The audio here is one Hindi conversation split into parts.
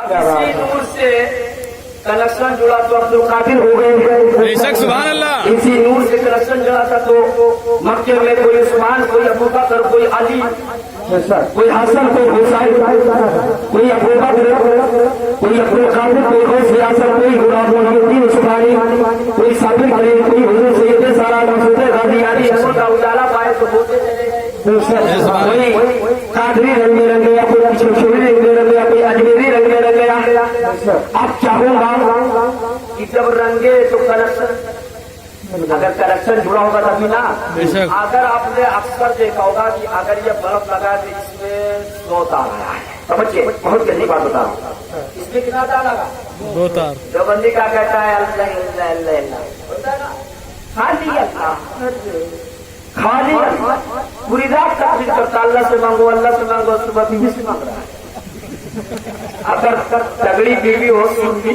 इसी नूर से कनेक्शन जुड़ा तो अब तो काबिल हो गए। बेशक सुभान अल्लाह। इसी नूर से कनेक्शन जुड़ा था तो मक्के में कोई उस्मान, कोई अबू बकर, कोई अली, कोई हसन, कोई हुसैन, कोई अबू बकर, कोई अब्दुल कादिर, कोई गौसे आजम, कोई गुलाम मोहम्मदीन उस्मानी, कोई साबिर करीम, कोई हुजूर सैयद सारा मसूद गादियानी का उजाला पाए तो होते चले गए। कोई कादरी रंग में रंग गया, कोई अशरफी रंग में रंग गया, कोई अजमेरी रंग में रंग गया। अब चाहूंगा कि जब रंगे तो कनेक्शन, अगर कनेक्शन जुड़ा होगा तभी ना। अगर आपने अक्सर देखा होगा कि अगर ये बल्ब लगा तो इसमें 100 तार आया है, समझिए बहुत गंदी बात बता रहा हूँ। इसमें कितना तार लगा? 2 तार। जो बंदी का कहता है अल्लाह अल्लाह अल्लाह अल्लाह, होता है ना खाली अल्लाह, खाली पूरी रात तकलीफ करता, अल्लाह से मांगो, अल्लाह से मांगो, सुबह बीवी से मांग रहा है। अगर तगड़ी बीवी हो सुनती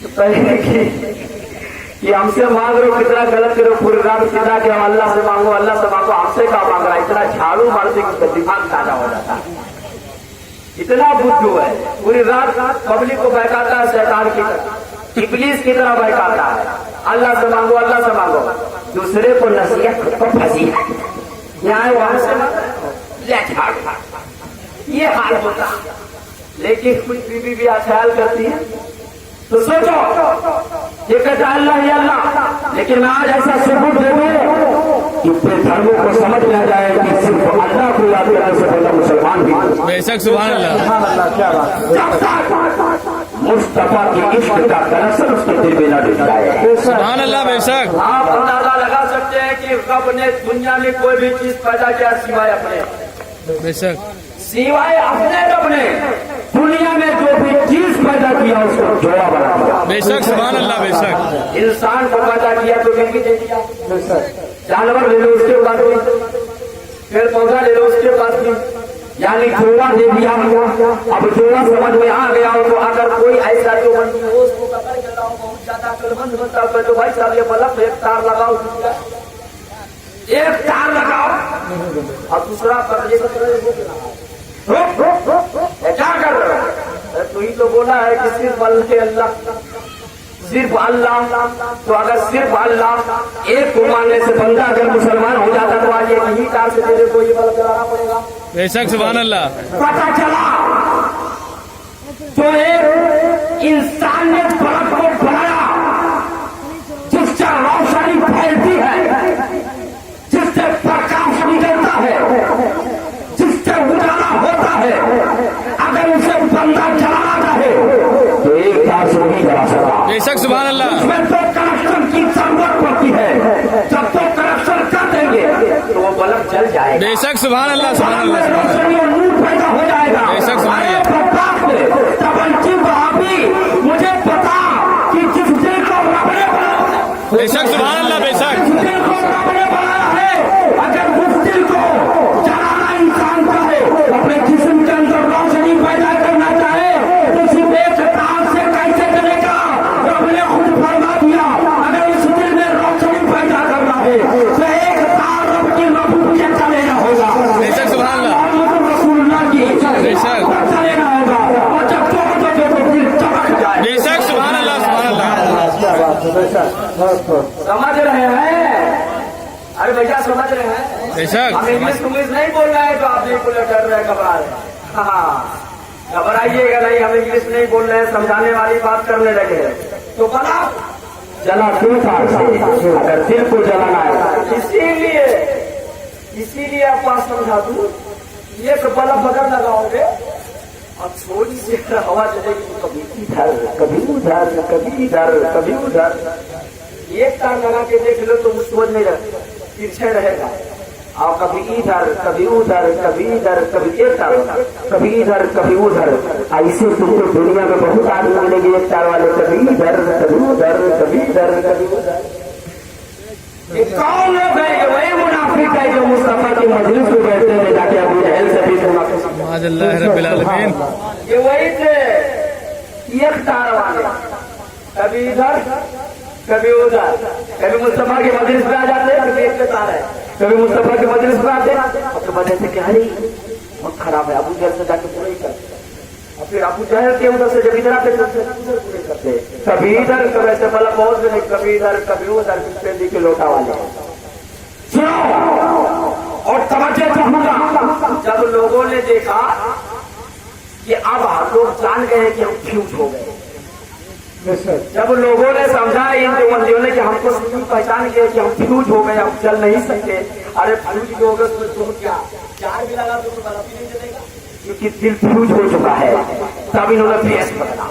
तो पहले कि हमसे मांग रहे हो, कितना गलत करो, पूरी रात कितना कि हम अल्लाह से मांगो, अल्लाह से मांगो, हमसे क्या मांग रहा है? इतना झाड़ू मारते कि दिमाग ताजा हो जाता है। इतना बुद्धू है, पूरी रात पब्लिक को बहकाता है, शैतान की तरह, इब्लीस की तरह बहकाता है। अल्लाह से मांगो, अल्लाह से मांगो, दूसरे को नसीहत, खुद को फंसी है। यहाँ वहां से ये हाल होता। लेकिन कुछ बीवी भी ख्याल करती है तो सोचो, ये कहता है अल्लाह ही अल्लाह, लेकिन मैं आज ऐसा सबूत दे दूं कि अपने धर्मों को समझ में आ जाए कि सिर्फ अल्लाह को याद करने से पहले मुसलमान भी। बेशक सुभान अल्लाह। क्या बात, मुस्तफा की इश्क का कनेक्शन उसके दिल में न जुड़ जाए। सुभान अल्लाह। बेशक आप अंदाजा लगा सकते हैं कि रब ने दुनिया में कोई भी चीज पैदा किया सिवाय अपने, बेशक सिवाय अपने रब ने दुनिया में जो भी चीज पैदा किया उसको जोड़ा बना। बेशक सुभान अल्लाह। बेशक इंसान को पैदा किया तो मिल दे दिया, जानवर ले लो उसके बाद भी, पेड़ पौधा ले लो उसके बाद भी, यानी जोड़ा दे दिया। अब जोड़ा समझ में आ गया हो तो अगर कोई ऐसा जो बंदी हो उसको पकड़ के लाओ, बहुत ज्यादा कलबंद बनता है तो भाई साहब ये बल्ब एक तार लगाओ, एक तार लगाओ और दूसरा क्या कर रहे हो? तू ही तो बोला है कि सिर्फ अल्लाह, सिर्फ अल्लाह। तो अगर सिर्फ अल्लाह एक को मानने से बंदा अगर मुसलमान हो जाता तो आज यही तार से तेरे को ये बल्ब जलाना पड़ेगा। बेशक सुभान अल्लाह। पता चला तो एक इंसान ने बल्ब को बनाया जिससे रोशनी फैलती है, जिससे प्रकाश निकलता है, जिससे उजाला होता है। अगर उसे बंदा जलाना चाहे तो एक तार से नहीं जला सकता। बेशक सुभान अल्लाह। उसमें तो कनेक्शन की जरूरत पड़ती है, जब तो कनेक्शन कर देंगे तो वो बल्ब जल जाएगा। बेशक सुभान अल्लाह। सुभान अल्लाह। रोशनी और नूर पैदा हो जाएगा। बेशक सुभान अल्लाह। मुझे पता कि जिस दिल को रब ने बनाया, बेशक सुभान अल्लाह। बेशक जिस दिल को रब ने बनाया है, अगर उस दिल को जलाना इंसान चाहे, अपने जिस्म के अंदर रोशनी पैदा करना चाहे तो सिर्फ एक तार से कैसे करेगा? रब ने खुद फरमा दिया अगर उस दिल में रोशनी पैदा करना है तो एक तार रब की महबूब के चलेगा होगा। बेशक सुभान अल्लाह। रसूलुल्लाह की बेशक चलेगा होगा और जब तो दिल चमक जाए। बेशक सुभान अल्लाह। सुभान अल्लाह। समझ रहे हैं? अरे भैया समझ रहे हैं? बेशक हम इंग्लिश नहीं बोल रहे हैं तो आप नहीं बोले, डर रहे, घबरा रहे। हाँ घबराइएगा नहीं, हम इंग्लिश नहीं बोल रहे हैं, समझाने वाली बात करने लगे तो बना जला क्यों था? अगर दिल को जलाना है इसीलिए आप बात समझा दूं, ये बल्ब बदल लगाओगे और थोड़ी सी हवा चलेगी तो कभी इधर कभी उधर, कभी इधर कभी उधर। एक तार लगा के देख लो तो समझ नहीं रहे, पीछे रहेगा। और कभी इधर कभी उधर, कभी इधर कभी एक तार, कभी इधर कभी उधर। ऐसे तुमको दुनिया में बहुत आदमी मिलेंगे एक तार वाले, कभी इधर कभी उधर, कभी इधर कभी उधर। ये कौन लोग है? वही मुनाफिक है जो मुस्तफा की मजलिस में बैठते हैं जाके अबू जहल से भी अल्लाह रब्बिल आलमीन। ये वही थे एक तार वाले, कभी इधर कभी उधर, कभी मुस्तफा की मजलिस में आ जाते हैं, कभी एक तार है, कभी मुस्तफा की मजलिस में आते हैं तो वजह से क्या है बहुत खराब है, अबू जहल से जाके पूरा ही कर और फिर अबू जहल के उधर से जब इधर आते करते कभी इधर कभी ऐसे मतलब बहुत से नहीं, कभी इधर कभी उधर पेंदी के लोटा वाले। सुनो और तवज्जो रखना, जब लोगों ने देखा कि अब हम लोग जान गए कि हम फ्यूज हो गए, जब लोगों ने समझा इन देवबंदियों ने कि हमको पहचान गए कि हम फ्यूज हो गए, हम चल नहीं सकते। अरे फ्यूज हो गए तो क्या चार भी लगा तो बल्ब नहीं जलेगा, क्योंकि दिल फ्यूज हो चुका है। तब इन्होंने फेस बदला,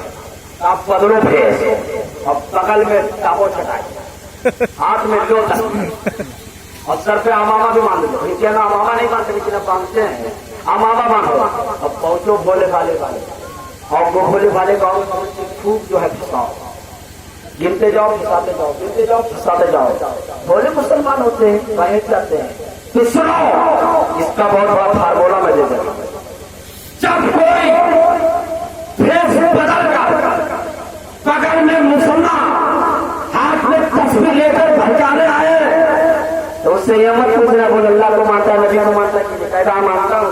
आप बदलो फेस, अब बगल में टाबो चटाई, हाथ में लो और सर पे अमामा भी बांध दो। इनके यहाँ अमामा नहीं बांधते लेकिन अब बांधते हैं, अमामा बांधो। अब पहुंचो भोले भाले वाले, और वो भोले भाले गाँव खूब जो है फंसाओ, गिनते जाओ फंसाते जाओ, गिनते जाओ फंसाते जाओ। भोले मुसलमान होते हैं, बाहर जाते हैं। तो सुनो, इसका बहुत बड़ा फार्मूला मैं दे देता हूं। जब कोई फेस बदल कर बगल में मुसलमान हाथ में तस्वीर लेकर भड़काने आए तो उससे यह मत पूछना बोल अल्लाह को मानता है, नबी को मानता है कि कहता मानता हूं,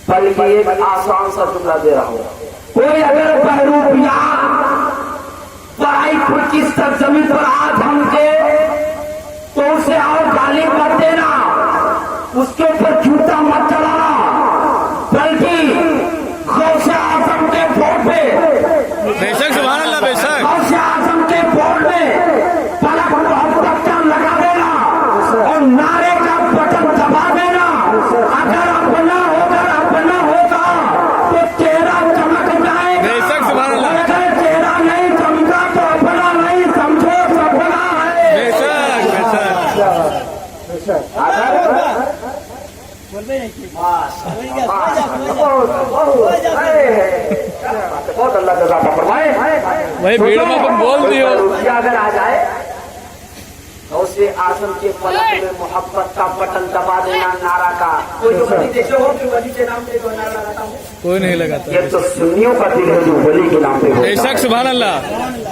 बल्कि एक आसान सा जुमला दे रहा हूं। कोई अगर बहरूपिया पढ़ाई खुद की जमीन पर हाथ हम के तो उसे और गाली मत देना, उसके ऊपर जूता मत चलाना, बल्कि गौसे आजम के बोर्ड पे, बेशक सुभान अल्लाह, बेशक गौसे आजम के बोर्ड में पलक मोहब्बत लगा देना और नारे का बटन दबा देना। अगर अपना होगा तो चेहरा चमक जाए, बेशक सुभान अल्लाह, अगर चेहरा नहीं चमका तो अपना नहीं समझो सपना है। बेशक बेशक बहुत अल्लाह का फरमाए। वही भीड़ में तुम बोल दियो, अगर आ जाए तो उसे आजम के पलक में मोहब्बत का बटन दबा देना, नारा का। कोई जो वली देखे हो कि वली के नाम पे जो नारा लगाता हूँ, कोई नहीं लगाता। ये तो सुन्नियों का दिल है जो वली के नाम पे होता है। बेशक सुभान अल्लाह।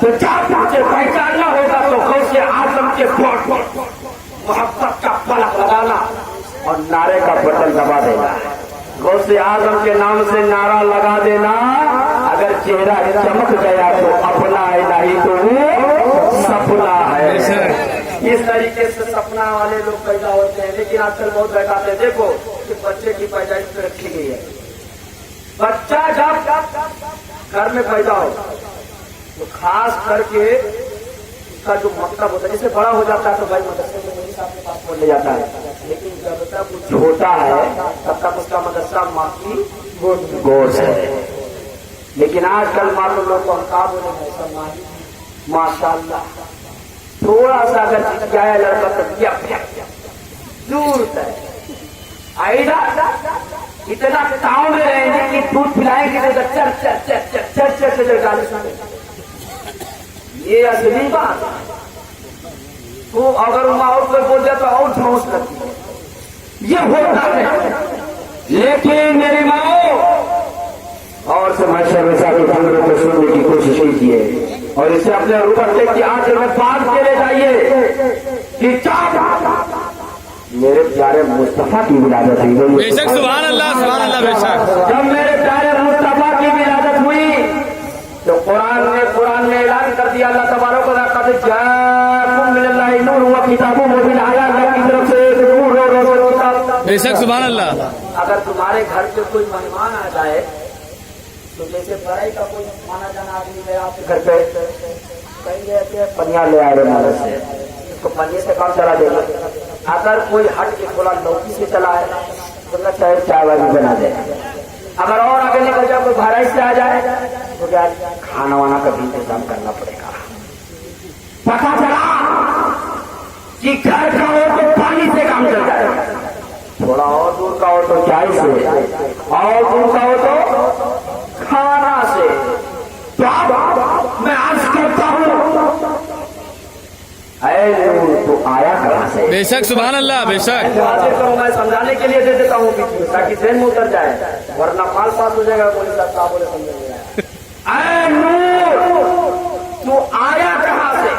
तो चार मुझे पहचानना होगा तो गौसे आजम के मोहब्बत का पलक लगाना और नारे का बटन दबा देना। गौसे आजम के नाम से नारा लगा देना, अगर चेहरा चमक गया तो अपना है, नहीं तो वो सपना है। इस तरीके से सपना वाले लोग पैदा होते हैं, लेकिन आजकल बहुत बैठाते हैं। देखो कि बच्चे की पैदाइश पे रखी गई है, बच्चा जब घर में पैदा हो तो खास करके उसका जो मतलब होता है, जैसे बड़ा हो जाता है तो भाई मदरसे में मेरे साथ पास बोलने जाता है, लेकिन जब तक वो छोटा है तब तक उसका मदरसा माँ की गोद है। लेकिन आजकल मान लो लोग को हम कहा बोले माशाल्लाह, थोड़ा सा अगर चिपकाया लड़का तो दूर तक आईदा इतना ताव में रहेंगे कि दूध पिलाएंगे तो चर चर चर चर चर चर चर गाली सुने। ये असली बात। तो अगर माहौल कोई बोल जाए तो और झोंस लगती है, ये होता है। लेकिन मेरी माओ और से मशा के पंद्रह को सुनने की कोशिश कीजिए और इसे अपने ऊपर की आंच में बांध के ले जाइए कि मेरे प्यारे मुस्तफा की विलादत हुई। बेशक सुभान अल्लाह बेशक। जब मेरे प्यारे मुस्तफा की विलादत हुई तो कुरान में ऐलान कर दिया अल्लाह तबारक व तआला जाकुम मिनल्लाहि नूर व किताबुम मुबीन, अल्लाह की तरफ से नूर और किताब। बेशक सुभान अल्लाह। अगर तुम्हारे घर पे कोई मेहमान आ जाए तो जैसे बड़ाई का कोई माना जाना आदमी गया आपके घर पे, कहेंगे पनिया ले आए मारस से, उसको पनिया से काम चला देगा। अगर कोई हट के थोड़ा लौकी से चला है तो चाहे चाय वाली बना दे। अगर और आगे निकल जाए कोई भाराई से आ जाए तो क्या खाना वाना का भी इंतजाम करना पड़ेगा। पता चला कि घर का हो तो पानी से काम चल जाएगा, थोड़ा और दूर का हो तो चाय से, और दूर का हो तो खाना से। तो अब मैं अर्ज करता हूँ तो आया कहां से? बेशक सुभान अल्लाह, बेशक। मैं समझाने के लिए दे देता हूँ ताकि ट्रेन में उतर जाए, वरना माल पास हो जाएगा। बोले साहब बोले समझेंगे, ऐ नूर तू आया कहां से?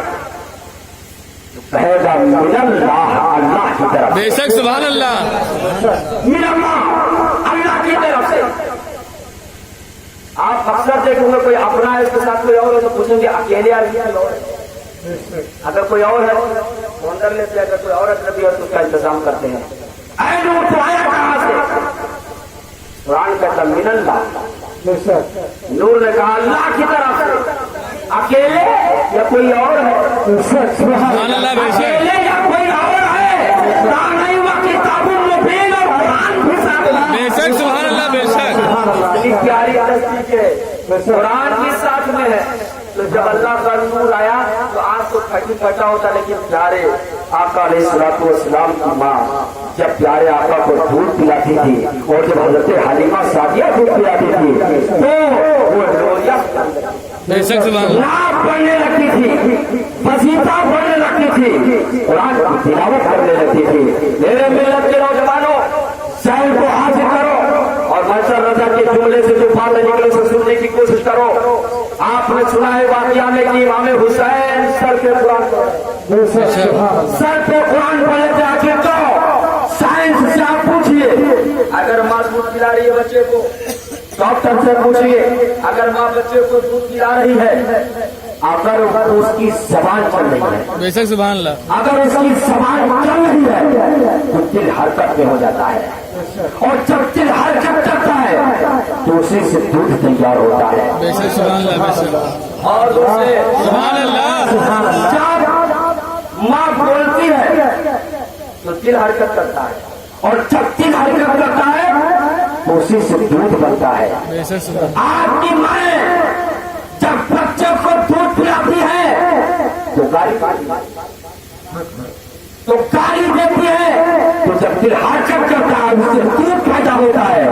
पैदा मिनल्लाह, अल्लाह की तरफ। बेशक सुभान अल्लाह। मिनल्लाह, अल्लाह की तरफ से। आप अक्सर देखेंगे कोई अपना है, उसके साथ कोई और है तो पूछेंगे अकेले आ गया और अगर कोई और है तो अंदर लेते हैं, अगर कोई और अजनबी है तो उसका इंतजाम करते हैं। ऐड वो तो आया कहां से? कुरान कहता मिनल्लाह, नूर ने कहा अल्लाह की तरफ से। अकेले या कोई और है? सुभान अल्लाह बेशक। अकेले या कोई और है? नहीं हुआ किताबुल मुबीन और कुरान भी साथ में। बेशक सुभान अल्लाह बेशक। इतनी प्यारी तस्वीर है, कुरान भी साथ में है। तो जब अल्लाह का नूर आया तो आज तो फटी फटा होता, लेकिन प्यारे आका अलैहिस्सलातु वस्सलाम की माँ जब प्यारे आका को दूध पिलाती थी और जब हजरत हलीमा सादिया दूध पिलाती थी तो वो रोया बेशक सुभान अल्लाह। नाक पढ़ने लगती थी, बसीता पढ़ने लगती थी, कुरान की तिलावत करने लगती थी। मेरे मिल्लत के नौजवानों, शहर को हासिल करो और माशा रजा के जुमले से जो बातें निकले से सुनने की कोशिश करो। आपने सुना है वाकया में कि इमाम हुसैन सर पे कुरान पढ़े थे। आखिर तो साइंस से आप पूछिए, अगर माँ दूध पिला रही है बच्चे को, डॉक्टर से पूछिए अगर माँ बच्चे को दूध पिला रही है, अगर उसकी जबान चल रही है, बेशक सुभान अल्लाह। अगर उसकी जबान चल रही है तो दिल हरकत में हो जाता है, और जब दिल हरकत करता है तो उसी से दूध तैयार होता है। बेशक सुभान अल्लाह बेशक। और दूसरे सुभान अल्लाह। जब माँ बोलती है तो दिल हरकत करता है, और जब दिल हरकत करता है तो उसी से दूध बनता है। बेशक सुभान। आपकी माँ जब बच्चे को दूध पिलाती है तो गाली देती है, तो जब दिल हरकत करता है उससे दूध पैदा होता है,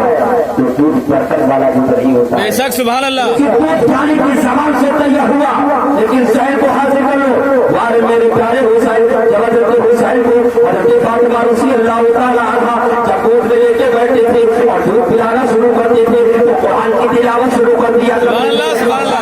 तो दूध बर्तन वाला दूध नहीं होता है। बेशक सुभान अल्लाह। दूध पानी की जबान से तैयार हुआ, लेकिन शहर को हासिल कर लो। वारे मेरे प्यारे हुसैन, जब हजरत हुसैन को हजरत फातिमा रज़ी अल्लाह तआला अन्हा जब गोद में लेके बैठे थे और दूध पिलाना शुरू करते थे तो कुरान की तिलावत शुरू कर दिया। सुभान अल्लाह सुभान अल्लाह।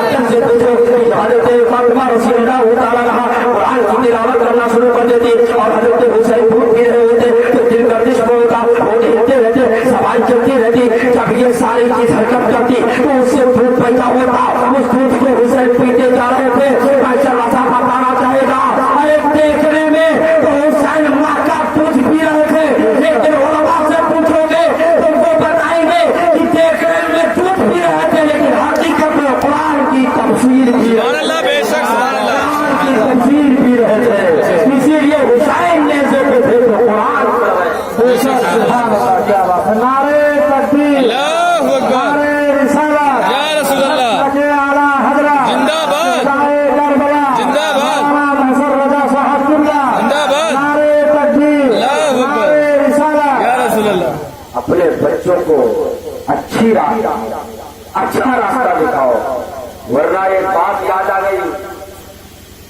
हजरत फातिमा रज़ी अल्लाह तआला अन्हा कुरान की तिलावत करना शुरू कर देती और हजरत हुसैन दूध पी रहे होते तो दिल गर्दिश होता, वो हिलते रहते, सवाल चलती रहती। जब ये सारी चीज हरकत करती तो उससे दूध पैदा होता, उस दूध को हुसैन पीते जा रहे थे। माशाअल्लाह बताना चाहेगा एक देखने में तो हुसैन माँ का दूध पी रहे थे, लेकिन उलमा से पूछोगे तो वो बताएंगे कि देखने में दूध पी रहे थे, लेकिन हकीकत में कुरान की तफसीर पी सुभान अल्लाह बेशक सुभान अल्लाह। की तफसीर पी रहे थे। इसीलिए हुसैन ने जो थे तो कुरान नारे तकबीर, अल्लाहु अकबर, नारे रिसालत, या रसूल अल्लाह, आला हज़रत, जिंदाबाद, करबला, जिंदाबाद, नसर रजा साहब जिंदाबाद, नारे तकबीर, अल्लाहु अकबर, नारे रिसालत। या रसूल अल्लाह। अपने बच्चों को अच्छी अच्छा रास्ता दिखाओ, वरना एक बात याद आ गई।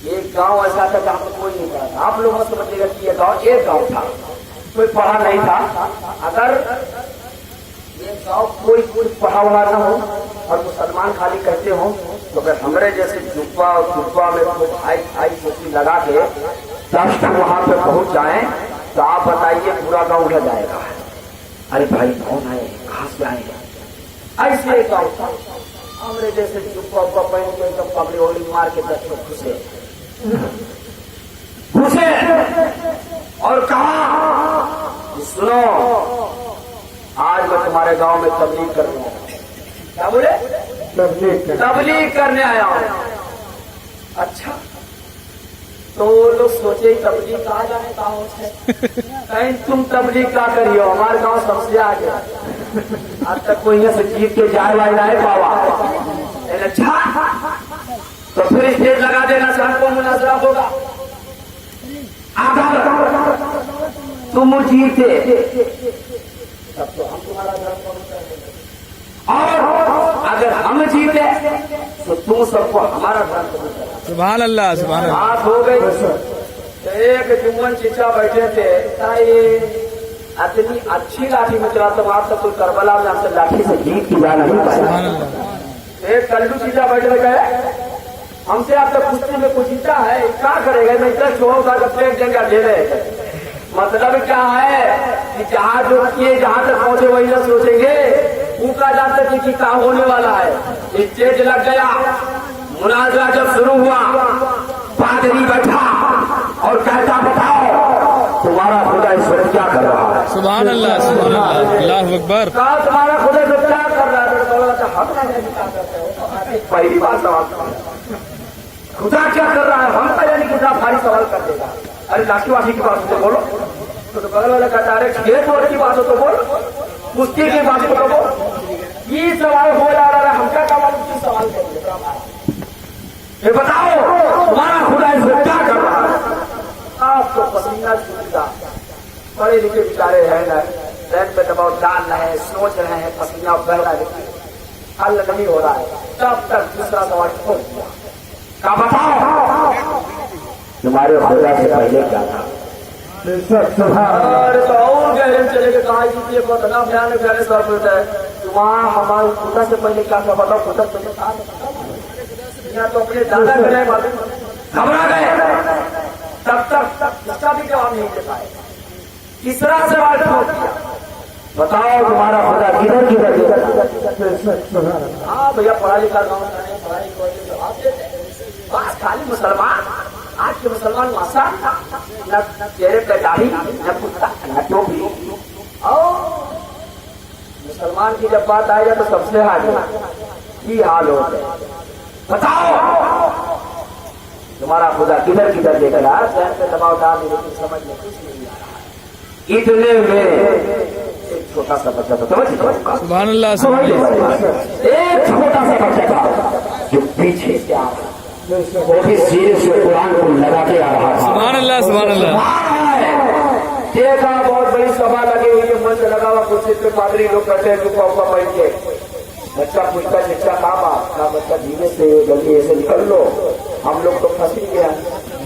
एक गांव ऐसा था जहाँ पर कोई नहीं पढ़ा था। आप लोग मत समझिएगा कि ये गांव एक गांव था, कोई पढ़ा नहीं था। अगर ये गांव कोई पढ़ा हुआ ना हो और मुसलमान खाली कहते हो तो अगर हमारे जैसे जुब्बा और जुब्बा में आई टोपी लगा के 10 तक वहां पे पहुंच जाए तो आप बताइए पूरा गांव उड़ जाएगा। अरे भाई कौन आए, कहां से आए? ऐसे एक गांव था, हमारे जैसे जुब्बा उब्बा पहन के एकदम पगड़ी ओगड़ी मार के 10 लोग घुसे और कहा सुनो आज मैं तुम्हारे गांव में तबलीग करने आया हूं। क्या बोले? तबलीग करने आया हूं। अच्छा, तो लोग सोचे तबलीग कहा जाए गाँव से, कहीं तुम तबलीग का करियो, हमारे गांव सबसे आगे। आज तक कोई यहाँ से जीत के जाए वाले ना है बाबा। अच्छा, तो फिर स्टेज लगा देना से हमको मुनासरा होगा। अगर तुम जीते तब तो हम तुम्हारा धर्म और अगर हम जीते तो तुम सबको हमारा धर्म कबूल करना। सुभान अल्लाह सुभान अल्लाह। बात हो गई। तो एक जुम्मन चीचा बैठे थे, इतनी अच्छी लाठी में चला, तो आप सब कोई करबला में हमसे लाठी से जीत की जा नहीं पाया। एक कल्लू चीचा बैठे गए, हमसे आप तक कुश्ती में कुछ जीता है, क्या करेगा? मैं इतना छोड़ूंगा जब प्लेट देंगे ले रहे। मतलब क्या है कि जहां जो किए जहां तक पहुंचे वही ना सोचेंगे फूका जानते थे कि क्या होने वाला है। स्टेज लग गया, मुनाजरा जब शुरू हुआ, पादरी बैठा और कहता बताओ तुम्हारा खुदा इस वक्त क्या कर रहा है। सुभान अल्लाह, सुभान अल्लाह, अल्लाह अकबर। कहा तुम्हारा खुदा इस वक्त क्या कर रहा है। हम क्या करते हैं, पहली बार सवाल खुदा क्या कर रहा है, हम पहले नहीं खुदा भारी सवाल कर देगा। अरे लाठीवाठी की बात हो तो बोलो, तो बगल वाला कहता है खेत वोट की बात हो तो बोलो, कुश्ती की बात हो तो बोलो। ये सवाल हो जा रहा है, हम क्या काम सवाल करेंगे। ये बताओ तुम्हारा खुदा इस वक्त क्या कर रहा है। आपको पसीना छूटता, पढ़े लिखे बेचारे हैं ना, रैन पे दबाव डाल रहे हैं, सोच रहे हैं, पसीना बह रहा है, हल नहीं हो रहा है। तब तक दूसरा सवाल छोड़ दिया, क्या बताओ तुम्हारे खुदा से पहले क्या था। और तो और गहरे में चले गए, कहा ये बतना भयानक गहरे सर होता है। वहाँ हमारे खुदा से पहले क्या था बताओ। खुदा से यहाँ तो अपने दादा गए, घबरा गए, तब तक उसका भी जवाब नहीं दे पाए। तीसरा सवाल छोड़ दिया, बताओ तुम्हारा खुदा किधर किधर। हाँ भैया पढ़ा लिखा गाँव नहीं, पढ़ाई बस खाली मुसलमान। आज के मुसलमान मासा न चेहरे पे दाढ़ी, न कुत्ता, न टोपी। और मुसलमान की जब बात आएगा तो सबसे ही हाल हो गया। बताओ तुम्हारा खुदा किधर किधर देख रहा है। चैन पे दबाव डाल दे, लेकिन समझ में कुछ नहीं आ रहा है। इतने में एक छोटा सा बच्चा था, समझ सुभान अल्लाह, सुभान अल्लाह। एक छोटा सा बच्चा था जो पीछे से आ रहा, वो भी सीने से कुरान को लगा के आ रहा था। सुभान अल्लाह, सुभान अल्लाह। देखा बहुत बड़ी सभा लगी हुई है, मंच लगा हुआ, कुर्सी पे पादरी लोग बैठे हैं, चुपा हुआ बैठ के। बच्चा पूछता शिक्षा कहाँ बात का, बच्चा धीरे से जल्दी ऐसे निकल लो, हम लोग तो फंस ही गया,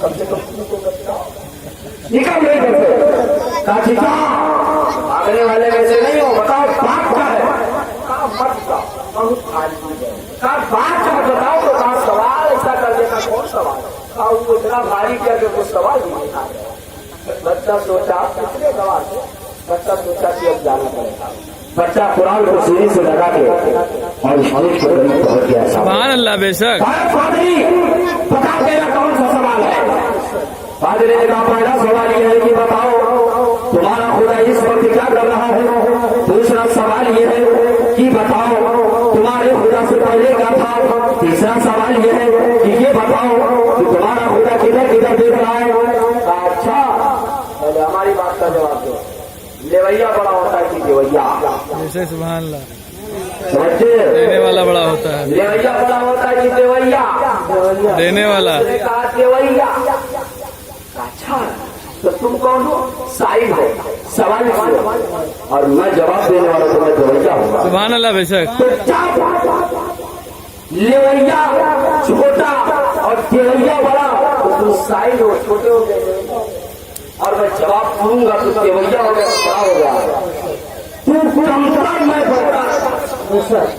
कम से कम निकल नहीं करते। कहा भागने वाले वैसे नहीं हो, बताओ बात क्या है। कहा मत जाओ, बहुत खाली है। कहा बात क्या बताओ, तो कहा सवाल ऐसा कर देना, कौन सवाल। कहा वो इतना भारी किया कि वो सवाल ही नहीं था। बच्चा सोचा कितने सवाल, बच्चा सोचा कि अब जाना पड़ेगा। बच्चा कुरान को सीने से लगा के और स्टेज पर करीब पहुंच गया। सुभान अल्लाह, बेशक। बता देगा कौन सा सवाल है। पादरी ने कहा पहला सवाल यह है कि बताओ तुम्हारा खुदा इस वक्त क्या कर रहा है। दूसरा सवाल यह है कि बताओ तुम्हारे खुदा से पहले क्या था। तीसरा सवाल यह है कि ये बताओ कि तुम्हारा खुदा किधर किधर देख रहा है। अच्छा पहले हमारी बात का जवाब दो। लेवैया बड़ा होता है कि देवैया। जैसे सुभान अल्लाह, समझते, देने वाला बड़ा होता है। लेवैया बड़ा होता है कि देवैया, देने वाला। कहा देवैया। अच्छा तो तुम कौन हो। साइड हो, सवाल हो, और मैं जवाब देने वाला तो मैं देवैया हूँ। सुभान अल्लाह, बेशक। तो लेवैया छोटा और देवैया बड़ा, तो तुम साइड हो, छोटे हो गए, और मैं जवाब दूंगा तो देवैया हो गया, बड़ा हो गया। तू कमतर, मैं बड़ा,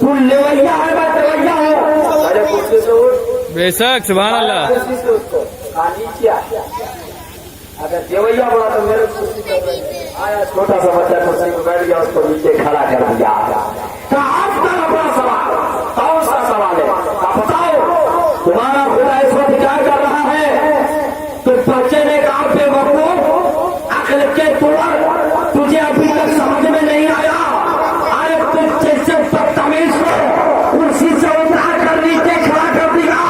तू लेवैया है, मैं देवैया हूँ। अरे कुर्सी से उठ, बेशक, सुभान अल्लाह। कुर्सी से उसको नीचे आ। अगर देवैया बड़ा तो मेरे कुर्सी पर आया, छोटा सा बच्चा कुर्सी पर बैठ गया, उसको नीचे खड़ा कर दिया। आपका बड़ा सवाल कौन सा सवाल है, आप बताओ तुम्हारा खुदा इस वक्त क्या कर रहा है। तो बच्चे ने कहा बेवकूफ, अकल के तोड़, तुझे अभी तक समझ में नहीं आया। अरे तुझ जैसे बदतमीज को कुर्सी से उठा कर नीचे खड़ा कर दिया,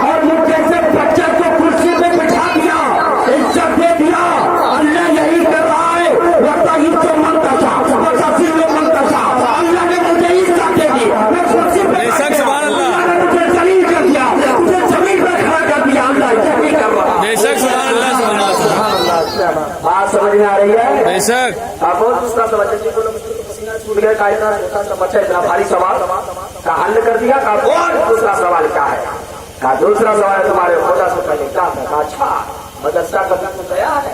और मुझ जैसे बच्चे को कुर्सी पे बिठा दिया, इज्जत दे दिया। अल्लाह यही कर रहा है, लगता ही तो मनता था, तफसीर में मनता था। अल्लाह ने मुझे इज्जत दे दी, मैं कुर्सी पे बेशक, सुभान अल्लाह। मुझे जमीन कर दिया, मुझे जमीन पर खड़ा कर दिया। अल्लाह यही कर रहा है। बेशक, सुभान अल्लाह, सुभान अल्लाह। बात समझ में आ रही है। बेशक। आप बहुत दूसरा समझ पसीना छूट गया, का इतना छोटा सा बच्चा इतना भारी सवाल का हल कर दिया। का और दूसरा सवाल क्या है। का दूसरा सवाल तुम्हारे खुदा से पहले क्या था। अच्छा मदरसा कभी तो गया है,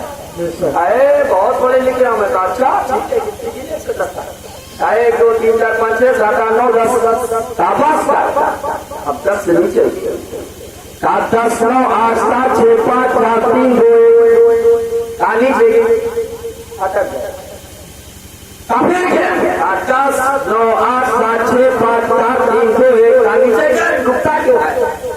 अरे बहुत बड़े लिखे हमें। अच्छा ठीक है, एक दो तीन चार पाँच छह सात आठ नौ 10 अब 10 से नीचे 10 9 8 7 6 5 4 3 2 नीचे अटक गए। 10 9